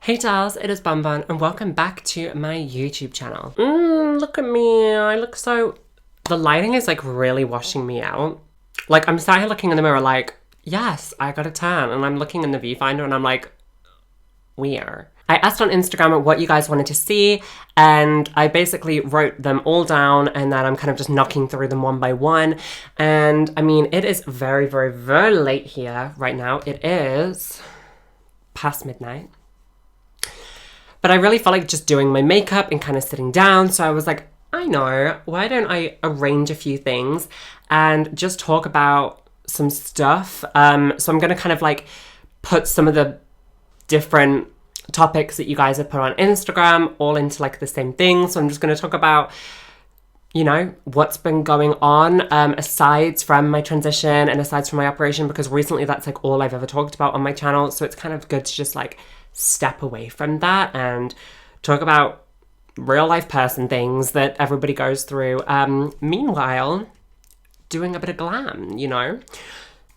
Hey dolls, it is Bun Bun and welcome back to my YouTube channel. Look at me, I look so... The lighting is like really washing me out. Like I'm sat here looking in the mirror like, yes, I got a tan, and I'm looking in the viewfinder and I'm like, weird. I asked on Instagram what you guys wanted to see, and I basically wrote them all down, and then I'm kind of just knocking through them one by one. And I mean, it is very, very, very late here right now. It is past midnight. But I really felt like just doing my makeup and kind of sitting down. So I was like, I know, why don't I arrange a few things and just talk about some stuff. So I'm going to kind of like put some of the different topics that you guys have put on Instagram all into like the same thing. So I'm just going to talk about, you know, what's been going on aside from my transition and aside from my operation, because recently that's like all I've ever talked about on my channel. So it's kind of good to just like step away from that and talk about real life person things that everybody goes through. Meanwhile, doing a bit of glam, you know?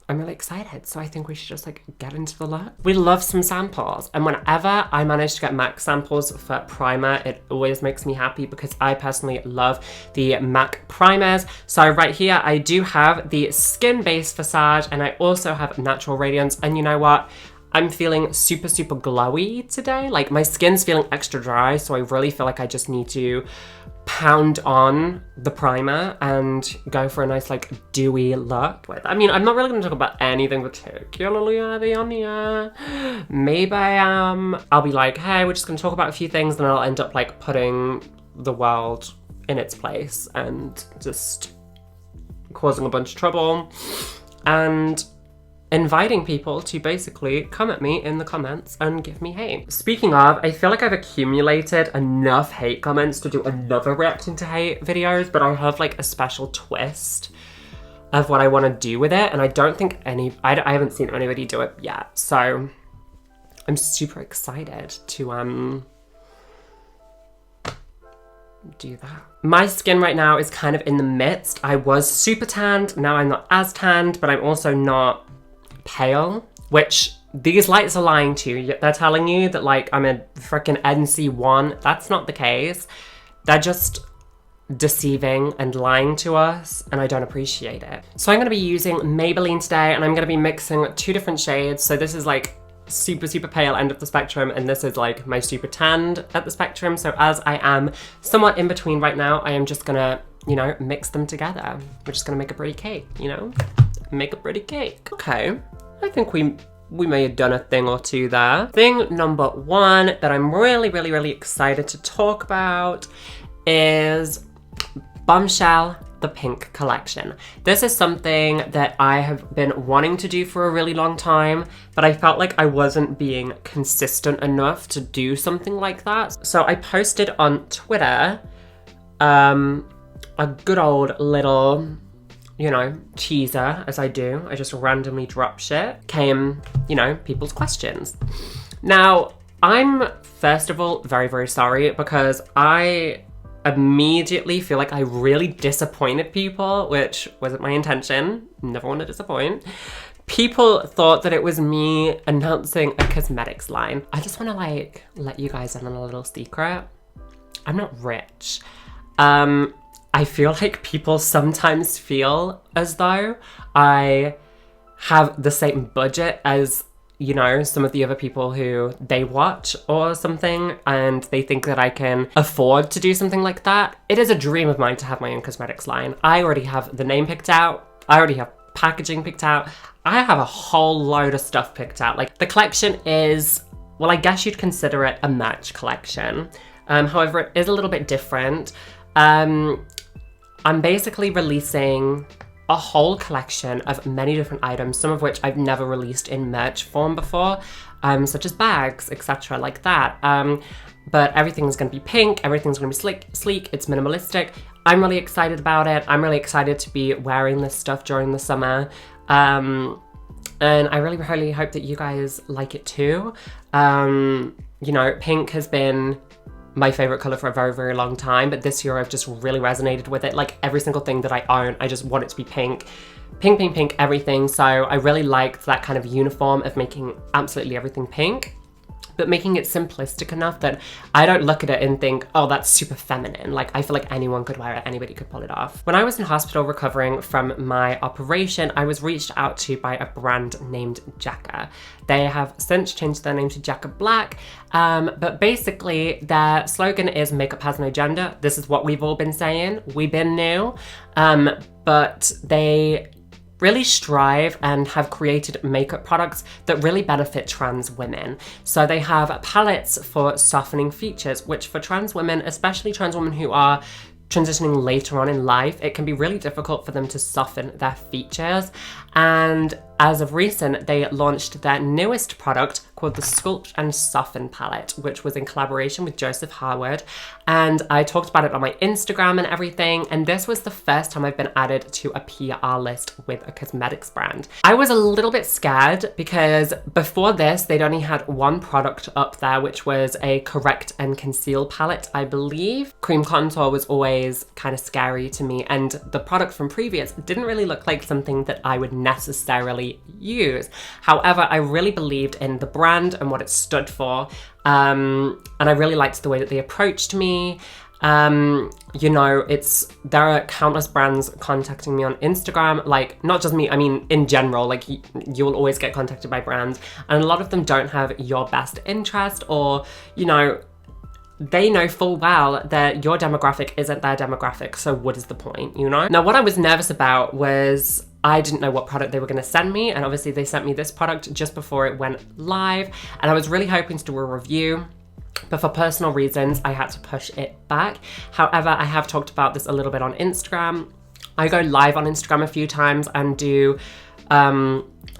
I'm really excited, so I think we should just like get into the look. We love some samples, and whenever I manage to get MAC samples for primer, it always makes me happy because I personally love the MAC primers. So right here, I do have the Skin Base Visage, and I also have Natural Radiance, and you know what? I'm feeling super, super glowy today. Like my skin's feeling extra dry, so I really feel like I just need to pound on the primer and go for a nice like dewy look. I mean, I'm not really gonna talk about anything particularly heavy on here. Maybe I'll be like, hey, we're just gonna talk about a few things, then I'll end up like putting the world in its place and just causing a bunch of trouble and inviting people to basically come at me in the comments and give me hate. Speaking of, I feel like I've accumulated enough hate comments to do another reacting to hate videos, but I have like a special twist of what I want to do with it, and I don't think I haven't seen anybody do it yet, so I'm super excited to do that. My skin right now is kind of in the midst. I was super tanned, now I'm not as tanned, but I'm also not pale, which these lights are lying to you. They're telling you that like I'm a freaking NC1. That's not the case. They're just deceiving and lying to us, and I don't appreciate it. So I'm going to be using Maybelline today, and I'm going to be mixing two different shades. So this is like super, super pale end of the spectrum, and this is like my super tanned at the spectrum. So as I am somewhat in between right now, I am just gonna, you know, mix them together. We're just gonna make a pretty cake, you know? Make a pretty cake. Okay, I think we may have done a thing or two there. Thing number one that I'm really, really, really excited to talk about is Bombshell, the Pink collection. This is something that I have been wanting to do for a really long time, but I felt like I wasn't being consistent enough to do something like that. So I posted on Twitter a good old little, you know, teaser, as I do. I just randomly drop shit. Came, you know, people's questions. Now, I'm, first of all, very, very sorry because I immediately feel like I really disappointed people, which wasn't my intention. Never want to disappoint. People thought that it was me announcing a cosmetics line. I just want to like let you guys in on a little secret. I'm not rich. I feel like people sometimes feel as though I have the same budget as, you know, some of the other people who they watch or something, and they think that I can afford to do something like that. It is a dream of mine to have my own cosmetics line. I already have the name picked out. I already have packaging picked out. I have a whole load of stuff picked out. Like the collection is, well, I guess you'd consider it a merch collection. However, it is a little bit different. I'm basically releasing a whole collection of many different items, some of which I've never released in merch form before, such as bags, etc. like that. But everything's gonna be pink, everything's gonna be sleek, it's minimalistic. I'm really excited about it. I'm really excited to be wearing this stuff during the summer. And I really, really hope that you guys like it too. You know, pink has been my favorite color for a very, very long time, but this year I've just really resonated with it. Like every single thing that I own, I just want it to be pink. Pink, pink, pink, everything. So I really liked that kind of uniform of making absolutely everything pink. but making it simplistic enough that I don't look at it and think, oh, that's super feminine. Like, I feel like anyone could wear it, anybody could pull it off. When I was in hospital recovering from my operation, I was reached out to by a brand named Jacka. They have since changed their name to Jacka Black, but basically their slogan is makeup has no gender. This is what we've all been saying. We've been new, but they really strive and have created makeup products that really benefit trans women. So they have palettes for softening features, which for trans women, especially trans women who are transitioning later on in life, it can be really difficult for them to soften their features. And as of recent, they launched their newest product called the Sculpt and Soften palette, which was in collaboration with Joseph Harwood. And I talked about it on my Instagram and everything. And this was the first time I've been added to a PR list with a cosmetics brand. I was a little bit scared because before this, they'd only had one product up there, which was a Correct and Conceal palette, I believe. Cream contour was always kind of scary to me. And the product from previous didn't really look like something that I would necessarily use. However, I really believed in the brand and what it stood for. And I really liked the way that they approached me. You know, there are countless brands contacting me on Instagram, like not just me, I mean, in general, like you will always get contacted by brands, and a lot of them don't have your best interest, or, you know, they know full well that your demographic isn't their demographic, so what is the point, you know? Now, what I was nervous about was I didn't know what product they were gonna send me, and obviously they sent me this product just before it went live, and I was really hoping to do a review, but for personal reasons, I had to push it back. However, I have talked about this a little bit on Instagram. I go live on Instagram a few times and do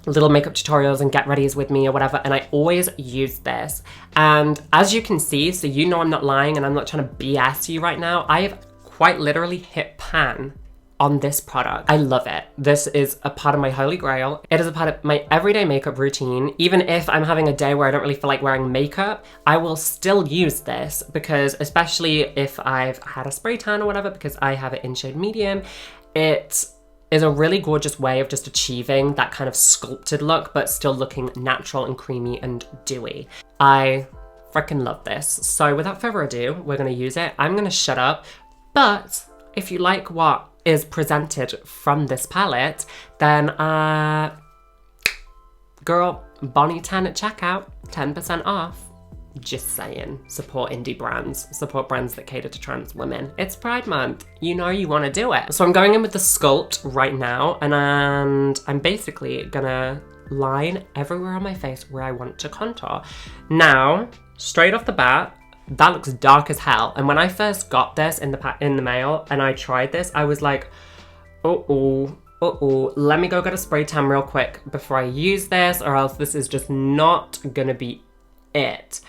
little makeup tutorials and get readies with me or whatever, and I always use this. And as you can see, so you know I'm not lying and I'm not trying to BS you right now, I have quite literally hit pan on this product. I love it. This is a part of my holy grail. It is a part of my everyday makeup routine. Even if I'm having a day where I don't really feel like wearing makeup, I will still use this, because especially if I've had a spray tan or whatever, because I have it in shade medium, it is a really gorgeous way of just achieving that kind of sculpted look, but still looking natural and creamy and dewy. I freaking love this. So without further ado, we're gonna use it. I'm gonna shut up, but if you like what is presented from this palette, then girl, Bonnie 10 at checkout, 10% off. Just saying, support indie brands, support brands that cater to trans women. It's Pride Month, you know you want to do it. So I'm going in with the Sculpt right now, and I'm basically gonna line everywhere on my face where I want to contour. Now, straight off the bat, that looks dark as hell. And when I first got this in the mail and I tried this, I was like, let me go get a spray tan real quick before I use this, or else this is just not gonna be it.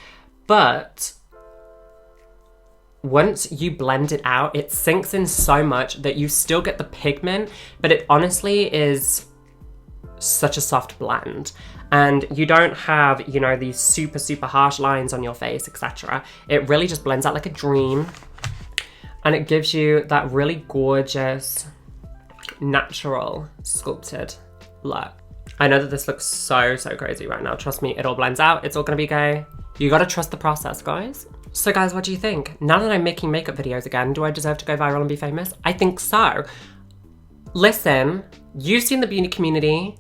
But once you blend it out, it sinks in so much that you still get the pigment, but it honestly is such a soft blend. And you don't have, you know, these super, super harsh lines on your face, etc. It really just blends out like a dream. And it gives you that really gorgeous, natural, sculpted look. I know that this looks so, so crazy right now. Trust me, it all blends out. It's all gonna be okay. You gotta trust the process, guys. So guys, what do you think? Now that I'm making makeup videos again, do I deserve to go viral and be famous? I think so. Listen, you've seen the beauty community.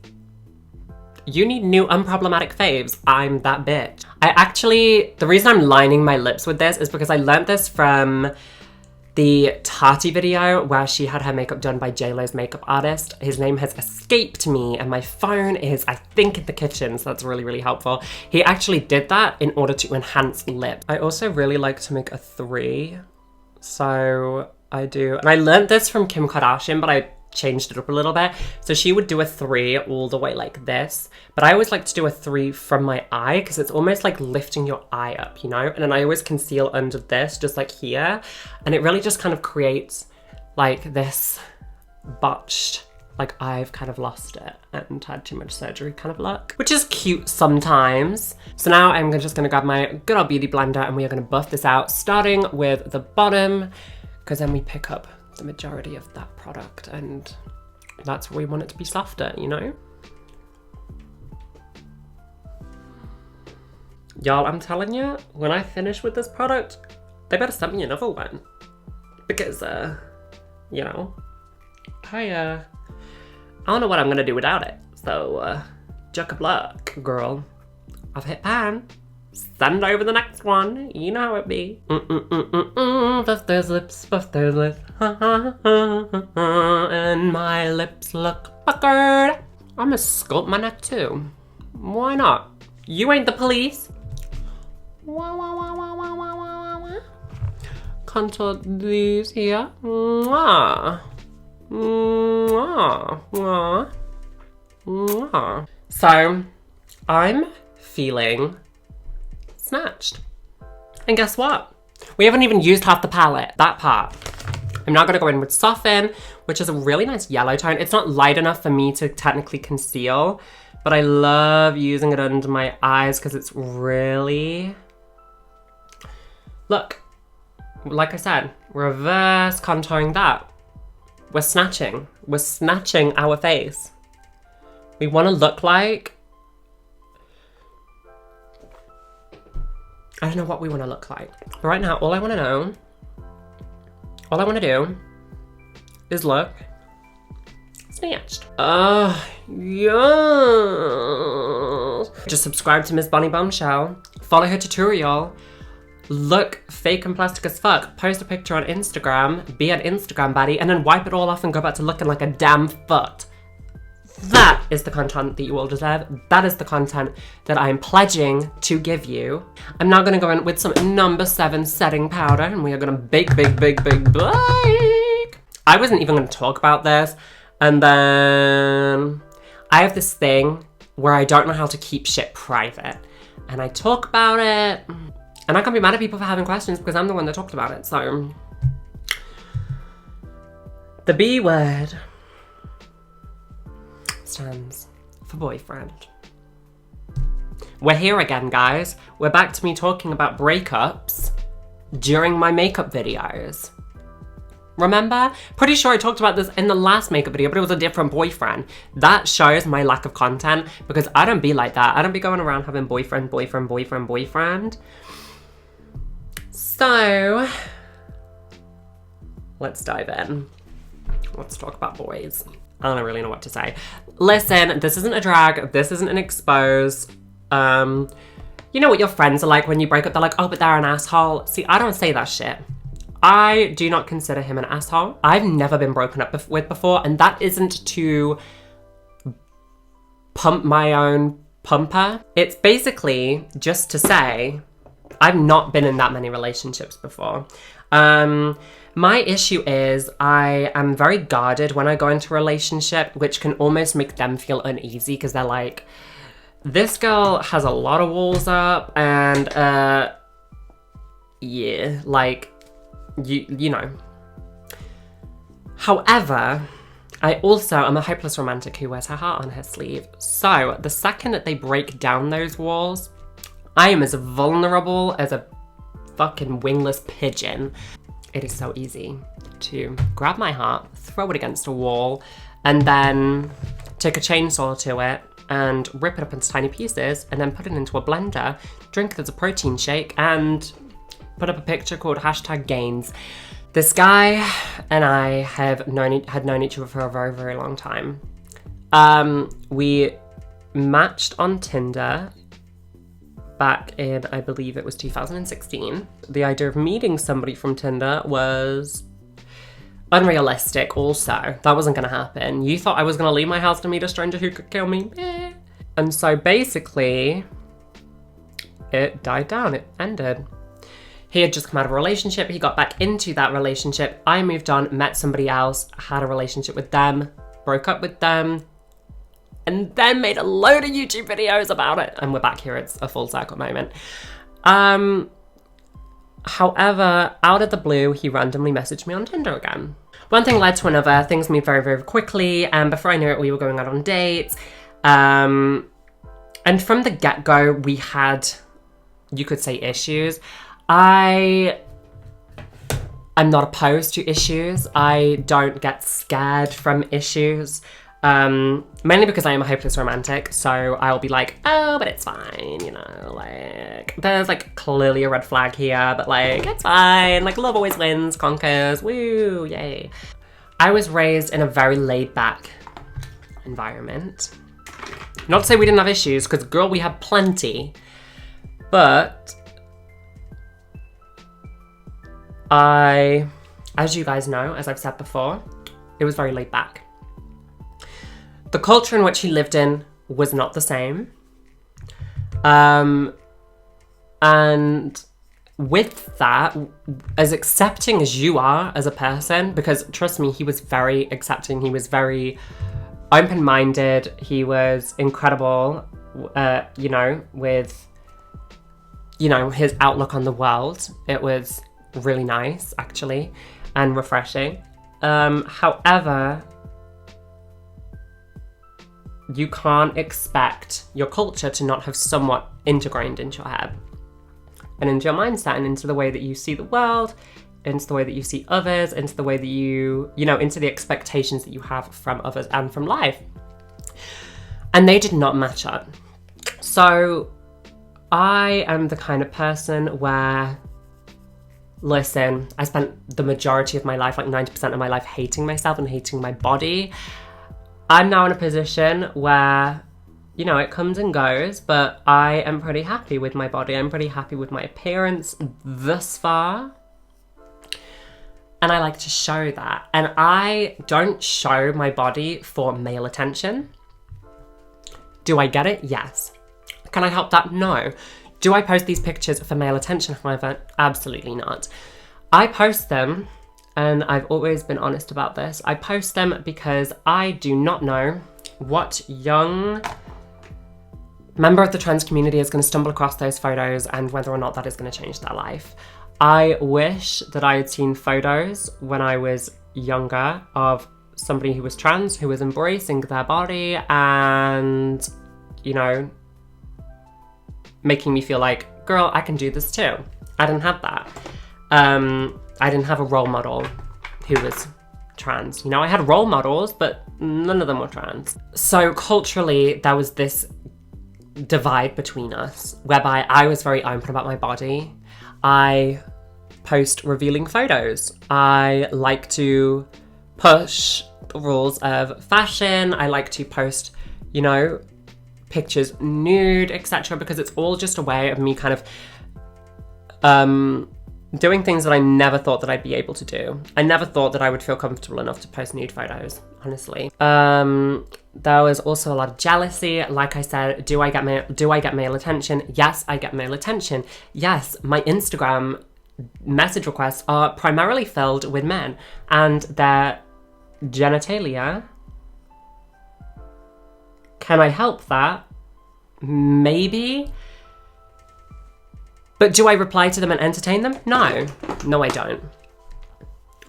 You need new unproblematic faves. I'm that bitch. The reason I'm lining my lips with this is because I learned this from the Tati video where she had her makeup done by JLo's makeup artist. His name has escaped me and my phone is, I think, in the kitchen, so that's really, really helpful. He actually did that in order to enhance lip. I also really like to make a 3, so I do. And I learned this from Kim Kardashian, but I changed it up a little bit. So she would do a 3 all the way like this, but I always like to do a 3 from my eye because it's almost like lifting your eye up, you know? And then I always conceal under this, just like here. And it really just kind of creates like this botched, like I've kind of lost it and had too much surgery kind of look, which is cute sometimes. So now I'm just gonna grab my good old beauty blender and we are gonna buff this out, starting with the bottom, because then we pick up the majority of that product and that's where we want it to be softer, you know? Y'all, I'm telling you, when I finish with this product, they better send me another one. Because, you know, I don't know what I'm gonna do without it. So, jack of luck, girl. I've hit pan. Send over the next one. You know how it be. Puff those lips, and my lips look puckered. I'm gonna sculpt my neck too. Why not? You ain't the police. Contour these here. Mwah. Mwah. Mwah. Mwah. So, I'm feeling snatched. And guess what? We haven't even used half the palette, that part. I'm now gonna go in with Soften, which is a really nice yellow tone. It's not light enough for me to technically conceal, but I love using it under my eyes because it's really... Look, like I said, reverse contouring that. We're snatching our face. We wanna look like... I don't know what we want to look like. But right now, all I want to do is look snatched. Yes. Just subscribe to Miss Bonnie Bombshell. Follow her tutorial. Look fake and plastic as fuck. Post a picture on Instagram. Be an Instagram baddie. And then wipe it all off and go back to looking like a damn foot. That is the content that you all deserve. That is the content that I am pledging to give you. I'm now gonna go in with some number 7 setting powder and we are gonna bake. I wasn't even gonna talk about this. And then I have this thing where I don't know how to keep shit private. And I talk about it. And I can't be mad at people for having questions because I'm the one that talked about it. So, the B word stands for boyfriend. We're here again, guys. We're back to me talking about breakups during my makeup videos. Remember? Pretty sure I talked about this in the last makeup video, but it was a different boyfriend. That shows my lack of content because I don't be like that. I don't be going around having boyfriend. So, let's dive in. Let's talk about boys. I don't really know what to say. Listen, this isn't a drag. This isn't an expose. You know what your friends are like when you break up? They're like, oh, but they're an asshole. See, I don't say that shit. I do not consider him an asshole. I've never been broken up with before, and that isn't to pump my own pumper. It's basically just to say I've not been in that many relationships before. My issue is I am very guarded when I go into a relationship, which can almost make them feel uneasy because they're like, this girl has a lot of walls up and, yeah, like, you know. However, I also am a hopeless romantic who wears her heart on her sleeve. So the second that they break down those walls, I am as vulnerable as a fucking wingless pigeon. It is so easy to grab my heart, throw it against a wall, and then take a chainsaw to it and rip it up into tiny pieces and then put it into a blender, drink it as a protein shake, and put up a picture called #gains. This guy and I had known each other for a very, very long time. We matched on Tinder back in, I believe it was 2016. The idea of meeting somebody from Tinder was unrealistic also. That wasn't gonna happen. You thought I was gonna leave my house to meet a stranger who could kill me? Eh. And so basically, it died down, it ended. He had just come out of a relationship, he got back into that relationship, I moved on, met somebody else, had a relationship with them, broke up with them, and then made a load of YouTube videos about it. And we're back here, it's a full circle moment. However, out of the blue, he randomly messaged me on Tinder again. One thing led to another, things moved very, very quickly, and before I knew it, we were going out on dates. And from the get-go, we had, you could say, issues. I'm not opposed to issues. I don't get scared from issues. Mainly because I am a hopeless romantic, so I'll be like, oh, but it's fine, you know, like, there's like clearly a red flag here, but like, it's fine, like, love always wins, conquers, woo, yay. I was raised in a very laid back environment. Not to say we didn't have issues, because girl, we had plenty, but as you guys know, as I've said before, it was very laid back. The culture in which he lived in was not the same. And with that, as accepting as you are as a person, because trust me, he was very accepting, he was very open-minded, he was incredible, you know, with, you know, his outlook on the world. It was really nice, actually, and refreshing. However, you can't expect your culture to not have somewhat integrated into your head and into your mindset and into the way that you see the world, into the way that you see others, into the way that you know, into the expectations that you have from others and from life. And they did not match up. So I am the kind of person where, listen, I spent the majority of my life, like 90% of my life, hating myself and hating my body. I'm now in a position where, you know, it comes and goes, but I am pretty happy with my body. I'm pretty happy with my appearance thus far. And I like to show that. And I don't show my body for male attention. Do I get it? Yes. Can I help that? No. Do I post these pictures for male attention, however? Absolutely not. I post them, and I've always been honest about this, I post them because I do not know what young member of the trans community is going to stumble across those photos and whether or not that is going to change their life. I wish that I had seen photos when I was younger of somebody who was trans, who was embracing their body and, you know, making me feel like, girl, I can do this too. I didn't have that. I didn't have a role model who was trans. You know, I had role models, but none of them were trans. So culturally, there was this divide between us, whereby I was very open about my body. I post revealing photos. I like to push the rules of fashion. I like to post, you know, pictures nude, etc., because it's all just a way of me kind of doing things that I never thought that I'd be able to do. I never thought that I would feel comfortable enough to post nude photos, honestly. There was also a lot of jealousy. Like I said, do I get male attention? Yes, I get male attention. Yes, my Instagram message requests are primarily filled with men and their genitalia. Can I help that? Maybe. But do I reply to them and entertain them? No. No, I don't.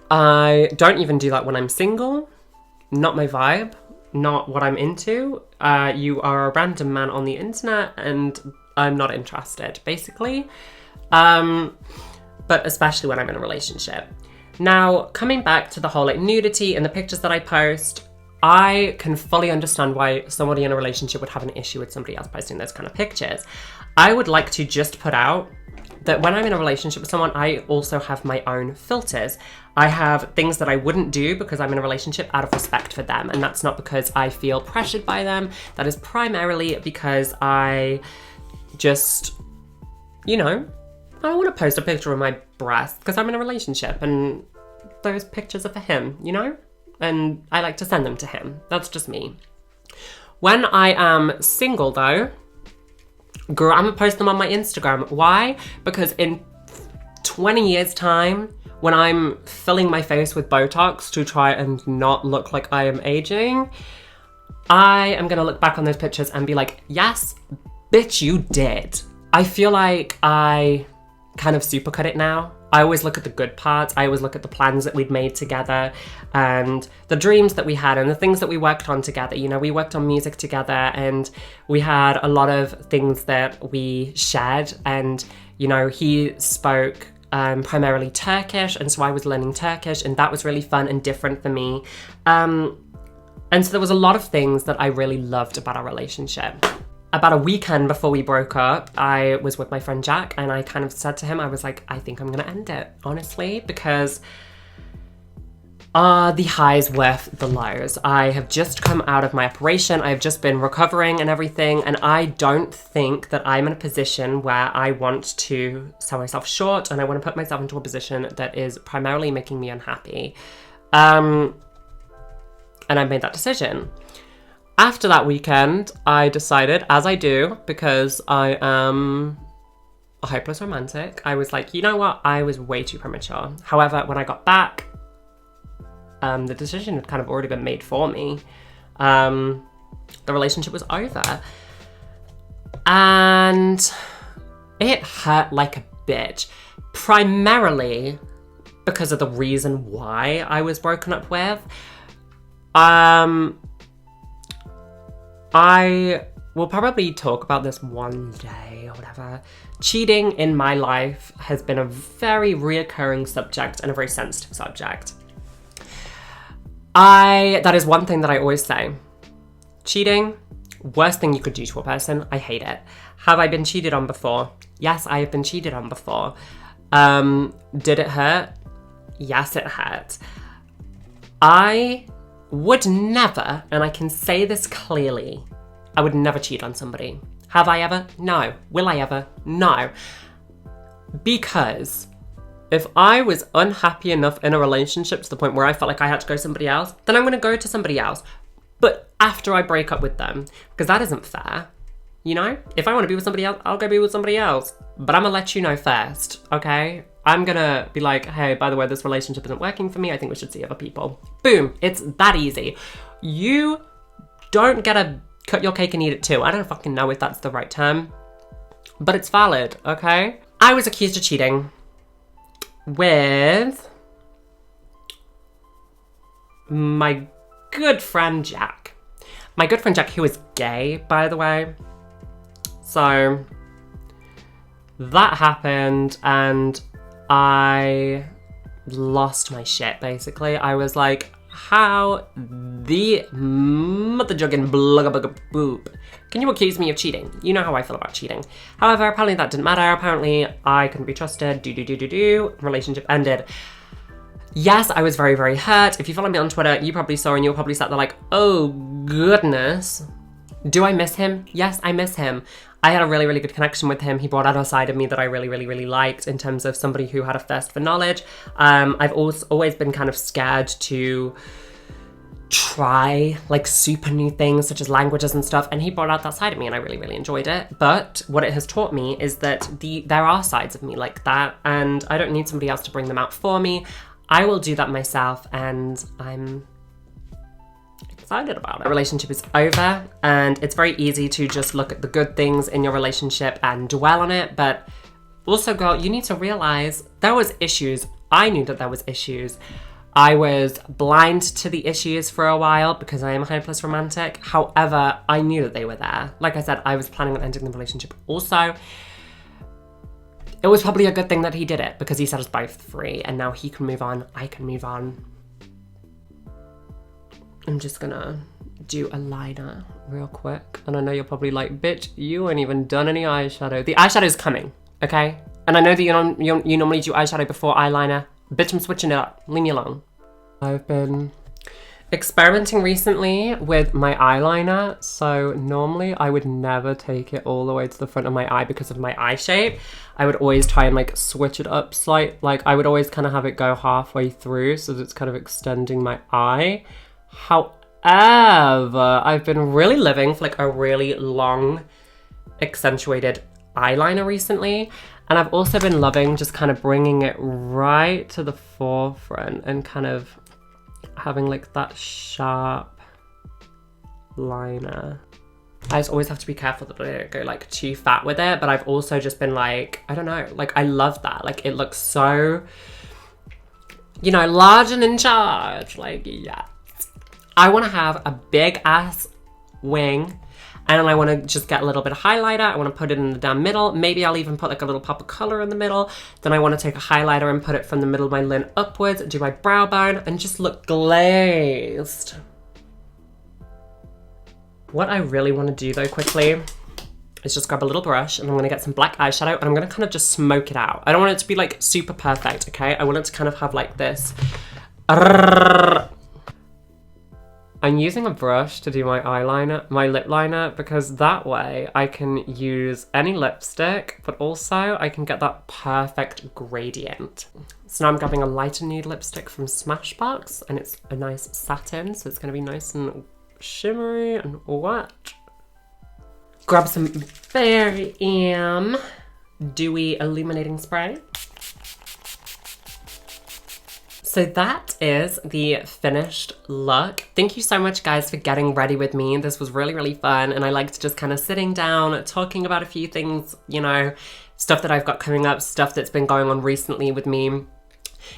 I don't even do that when I'm single. Not my vibe. Not what I'm into. You are a random man on the internet and I'm not interested, basically. But especially when I'm in a relationship. Now, coming back to the whole like nudity and the pictures that I post, I can fully understand why somebody in a relationship would have an issue with somebody else posting those kind of pictures. I would like to just put out that when I'm in a relationship with someone, I also have my own filters. I have things that I wouldn't do because I'm in a relationship out of respect for them. And that's not because I feel pressured by them. That is primarily because I just, you know, I don't want to post a picture of my breast because I'm in a relationship and those pictures are for him, you know? And I like to send them to him. That's just me. When I am single though, girl, I'm gonna post them on my Instagram. Why? Because in 20 years time, when I'm filling my face with Botox to try and not look like I am aging, I am gonna look back on those pictures and be like, yes, bitch, you did. I feel like I kind of supercut it now. I always look at the good parts. I always look at the plans that we'd made together and the dreams that we had and the things that we worked on together. You know, we worked on music together and we had a lot of things that we shared. And, you know, he spoke primarily Turkish, and so I was learning Turkish, and that was really fun and different for me. And so there was a lot of things that I really loved about our relationship. About a weekend before we broke up, I was with my friend Jack, and I kind of said to him, I was like, I think I'm gonna end it, honestly, because the highs worth the lows. I have just come out of my operation. I've just been recovering and everything, and I don't think that I'm in a position where I want to sell myself short, and I want to put myself into a position that is primarily making me unhappy. And I made that decision. After that weekend, I decided, as I do, because I am a hopeless romantic, I was like, you know what? I was way too premature. However, when I got back, the decision had kind of already been made for me. The relationship was over. And it hurt like a bitch. Primarily because of the reason why I was broken up with. I will probably talk about this one day or whatever. Cheating in my life has been a very reoccurring subject and a very sensitive subject. That is one thing that I always say. Cheating, worst thing you could do to a person. I hate it. Have I been cheated on before? Yes, I have been cheated on before. Did it hurt? Yes, it hurt. I would never, and I can say this clearly, I would never cheat on somebody. Have I ever? No. Will I ever? No. Because if I was unhappy enough in a relationship to the point where I felt like I had to go to somebody else, then I'm going to go to somebody else. But after I break up with them, because that isn't fair. You know? If I want to be with somebody else, I'll go be with somebody else. But I'm going to let you know first, okay? I'm going to be like, hey, by the way, this relationship isn't working for me. I think we should see other people. Boom. It's that easy. You don't get to cut your cake and eat it too. I don't fucking know if that's the right term. But it's valid, okay? I was accused of cheating with my good friend Jack. My good friend Jack, who is gay, by the way. So that happened and I lost my shit, basically. I was like, how the mother juggin blugga boop can you accuse me of cheating? You know how I feel about cheating. However, apparently that didn't matter. Apparently I couldn't be trusted. Relationship ended. Yes, I was very, very hurt. If you follow me on Twitter, you probably saw and you'll probably sat there like, oh goodness. Do I miss him? Yes, I miss him. I had a really, really good connection with him. He brought out a side of me that I really, really, really liked in terms of somebody who had a thirst for knowledge. I've always been kind of scared to try like super new things such as languages and stuff, and he brought out that side of me and I really, really enjoyed it. But what it has taught me is that there are sides of me like that and I don't need somebody else to bring them out for me. I will do that myself and I'm excited about it. The relationship is over and it's very easy to just look at the good things in your relationship and dwell on it, but also, girl, you need to realize there was issues. I knew that there was issues. I was blind to the issues for a while because I am a hopeless romantic. However, I knew that they were there. Like I said, I was planning on ending the relationship also. It was probably a good thing that he did it because he set us both free and now he can move on, I can move on. I'm just gonna do a liner real quick. And I know you're probably like, bitch, you ain't even done any eyeshadow. The eyeshadow's coming, okay? And I know that you normally do eyeshadow before eyeliner. Bitch, I'm switching it up. Leave me alone. I've been experimenting recently with my eyeliner. So normally I would never take it all the way to the front of my eye because of my eye shape. I would always try and like switch it up like I would always kind of have it go halfway through so that it's kind of extending my eye. However, I've been really living for like a really long accentuated eyeliner recently. And I've also been loving just kind of bringing it right to the forefront and kind of having like that sharp liner. I just always have to be careful that I don't go like too fat with it, but I've also just been like, I don't know, like I love that. Like it looks so, you know, large and in charge. Like, yeah. I want to have a big ass wing. And I want to just get a little bit of highlighter. I want to put it in the damn middle. Maybe I'll even put like a little pop of color in the middle. Then I want to take a highlighter and put it from the middle of my lid upwards, do my brow bone, and just look glazed. What I really want to do though quickly is just grab a little brush and I'm going to get some black eyeshadow and I'm going to kind of just smoke it out. I don't want it to be like super perfect, okay? I want it to kind of have like this. I'm using a brush to do my eyeliner, my lip liner, because that way I can use any lipstick, but also I can get that perfect gradient. So now I'm grabbing a lighter nude lipstick from Smashbox and it's a nice satin, so it's going to be nice and shimmery and wet. Grab some Very Dewy Illuminating Spray. So that is the finished look. Thank you so much guys for getting ready with me. This was really, really fun and I liked just kind of sitting down, talking about a few things, you know, stuff that I've got coming up, stuff that's been going on recently with me.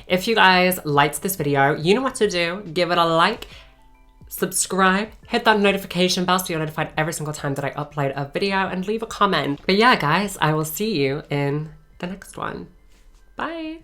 If you guys liked this video, you know what to do. Give it a like, subscribe, hit that notification bell so you're notified every single time that I upload a video and leave a comment. But yeah guys, I will see you in the next one. Bye.